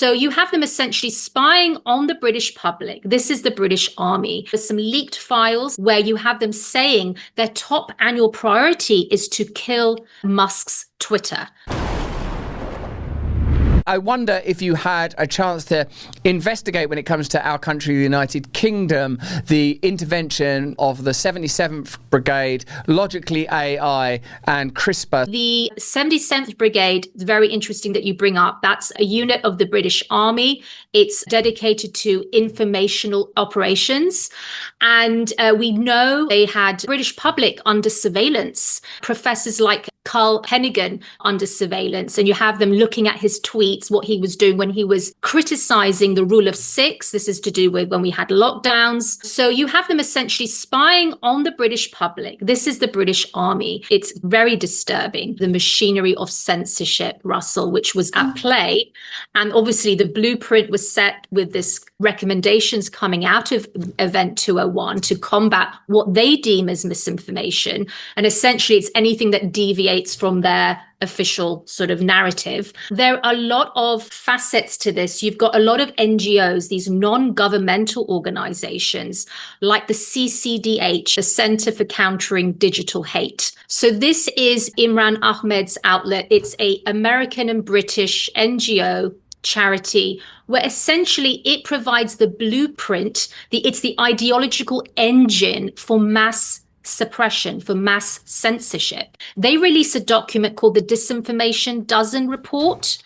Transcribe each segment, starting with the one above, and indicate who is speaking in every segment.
Speaker 1: So you have them essentially spying on the British public. This is the British Army. There's some leaked files where you have them saying their top annual priority is to kill Musk's Twitter.
Speaker 2: I wonder if you had a chance to investigate, when it comes to our country, the United Kingdom, the intervention of the 77th Brigade, Logically AI and CRISPR.
Speaker 1: The 77th Brigade is very interesting that you bring up. That's a unit of the British Army. It's dedicated to informational operations. And we know they had British public under surveillance, professors like Carl Hennigan under surveillance, and you have them looking at his tweets, what he was doing when he was criticizing the rule of six. This is to do with when we had lockdowns. So you have them essentially spying on the British public. This is the British Army. It's very disturbing, the machinery of censorship, Russell, which was at play. And obviously the blueprint was set with this recommendations coming out of Event 201 to combat what they deem as misinformation. And essentially it's anything that deviates from their official sort of narrative. There are a lot of facets to this. You've got a lot of NGOs, these non-governmental organizations like the CCDH, the Center for Countering Digital Hate. So this is Imran Ahmed's outlet. It's an American and British NGO charity where essentially it provides the blueprint, it's the ideological engine for mass suppression, for mass censorship. They release a document called the Disinformation Dozen Report,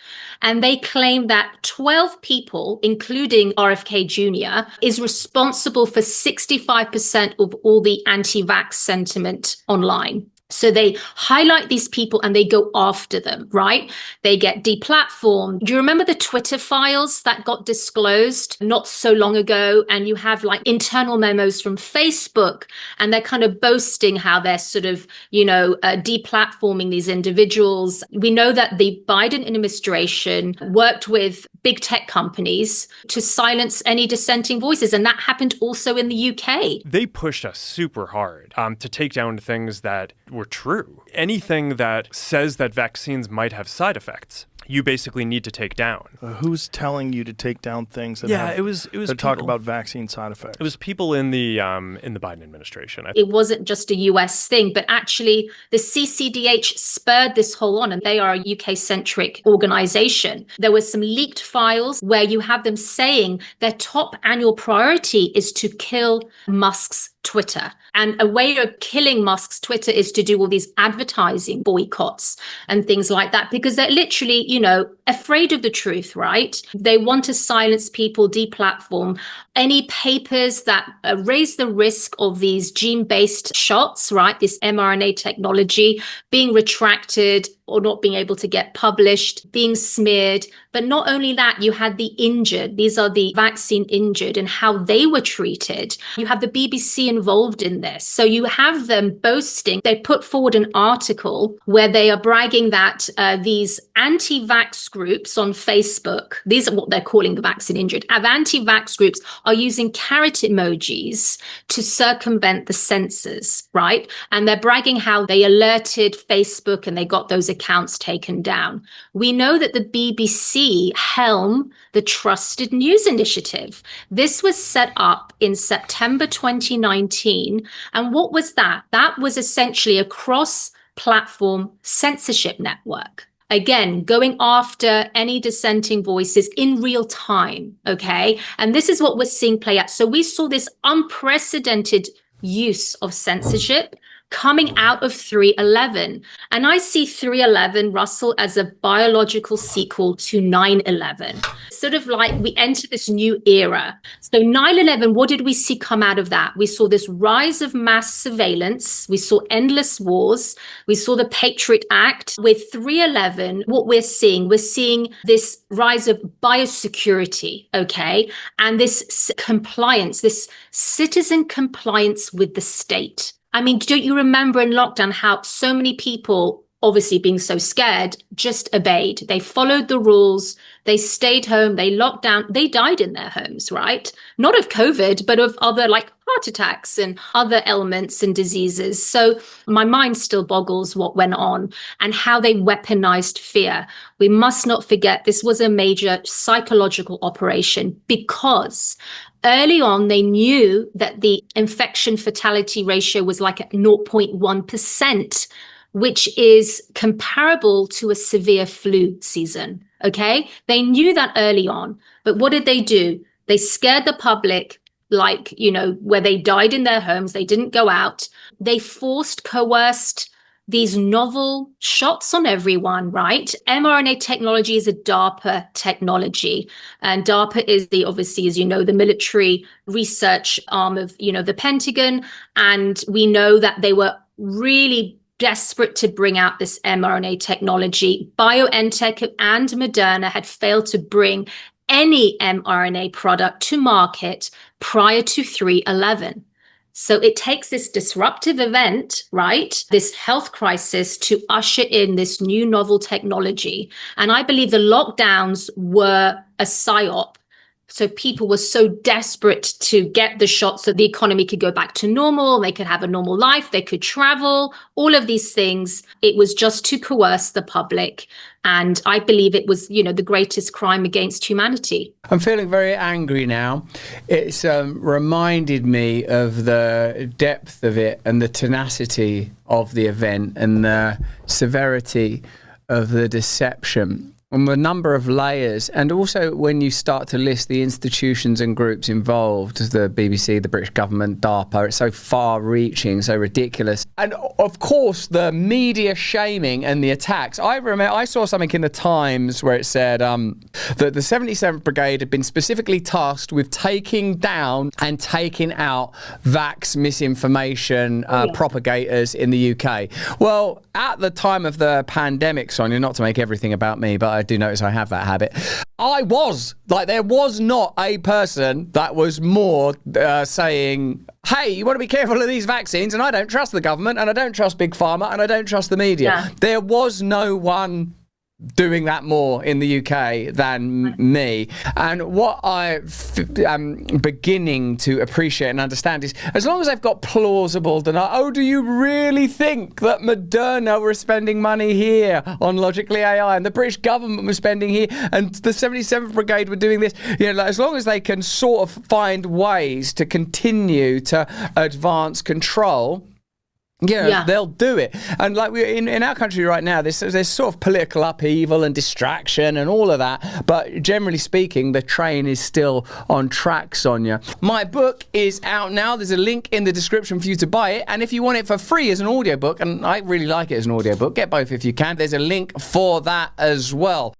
Speaker 1: and they claim that 12 people, including RFK Jr., is responsible for 65% of all the anti-vax sentiment online. So they highlight these people and they go after them, right? They get deplatformed. Do you remember the Twitter files that got disclosed not so long ago? And you have like internal memos from Facebook, and they're kind of boasting how they're sort of, deplatforming these individuals. We know that the Biden administration worked with big tech companies to silence any dissenting voices. And that happened also in the UK.
Speaker 3: They pushed us super hard to take down things that were true. Anything that says that vaccines might have side effects, you basically need to take down.
Speaker 4: Who's telling you to take down things that
Speaker 3: it was
Speaker 4: that talk about vaccine side effects?
Speaker 3: It was people in the Biden administration.
Speaker 1: It wasn't just a US thing, but actually the CCDH spurred this whole on, and they are a UK-centric organization. There were some leaked files where you have them saying their top annual priority is to kill Musk's Twitter. And a way of killing Musk's Twitter is to do all these advertising boycotts and things like that, because they're literally, afraid of the truth, right? They want to silence people, deplatform any papers that raise the risk of these gene-based shots, right? This mRNA technology being retracted or not being able to get published, being smeared. But not only that, you had the injured. These are the vaccine injured and how they were treated. You have the BBC involved in this. So you have them boasting. They put forward an article where they are bragging that these anti-vax groups on Facebook, these are what they're calling the vaccine injured, anti-vax groups are using carrot emojis to circumvent the censors, right? And they're bragging how they alerted Facebook and they got those accounts taken down. We know that the BBC helm the Trusted News Initiative. This was set up in September 2019. And what was that? That was essentially a cross-platform censorship network. Again, going after any dissenting voices in real time, okay? And this is what we're seeing play out. So we saw this unprecedented use of censorship coming out of 3/11. And I see 3/11, Russell, as a biological sequel to 9/11. Sort of like we enter this new era. So 9/11, what did we see come out of that? We saw this rise of mass surveillance. We saw endless wars. We saw the Patriot Act. With 3/11, what we're seeing this rise of biosecurity, okay? And this compliance, this citizen compliance with the state. I mean, don't you remember in lockdown how so many people obviously being so scared, just obeyed. They followed the rules. They stayed home. They locked down. They died in their homes, right? Not of COVID, but of other like heart attacks and other ailments and diseases. So my mind still boggles what went on and how they weaponized fear. We must not forget this was a major psychological operation because early on, they knew that the infection fatality ratio was like at 0.1%, which is comparable to a severe flu season. Okay. They knew that early on, but what did they do? They scared the public, like, where they died in their homes. They didn't go out. They coerced these novel shots on everyone, right? mRNA technology is a DARPA technology. And DARPA is obviously, as you know, the military research arm of, the Pentagon. And we know that they were really desperate to bring out this mRNA technology. BioNTech and Moderna had failed to bring any mRNA product to market prior to 3/11. So it takes this disruptive event, right, this health crisis, to usher in this new novel technology. And I believe the lockdowns were a psyop. So people were so desperate to get the shots so the economy could go back to normal, they could have a normal life, they could travel, all of these things. It was just to coerce the public. And I believe it was, the greatest crime against humanity.
Speaker 2: I'm feeling very angry now. It's reminded me of the depth of it and the tenacity of the event and the severity of the deception. On the number of layers, and also when you start to list the institutions and groups involved, the BBC, the British government, DARPA, it's so far-reaching, so ridiculous. And of course, the media shaming and the attacks. I remember I saw something in the Times where it said that the 77th Brigade had been specifically tasked with taking down and taking out vax misinformation propagators in the UK. Well, at the time of the pandemic, Sonia, not to make everything about me, but I do notice I have that habit. There was not a person that was more saying, hey, you want to be careful of these vaccines, and I don't trust the government, and I don't trust Big Pharma, and I don't trust the media. Yeah. There was no one doing that more in the UK than me. And what I'm beginning to appreciate and understand is, as long as they've got plausible denial, do you really think that Moderna were spending money here on Logically AI and the British government was spending here and the 77th Brigade were doing this? As long as they can sort of find ways to continue to advance control, they'll do it. And like in our country right now, there's sort of political upheaval and distraction and all of that. But generally speaking, the train is still on track, Sonia. My book is out now. There's a link in the description for you to buy it. And if you want it for free as an audiobook, and I really like it as an audiobook, get both if you can. There's a link for that as well.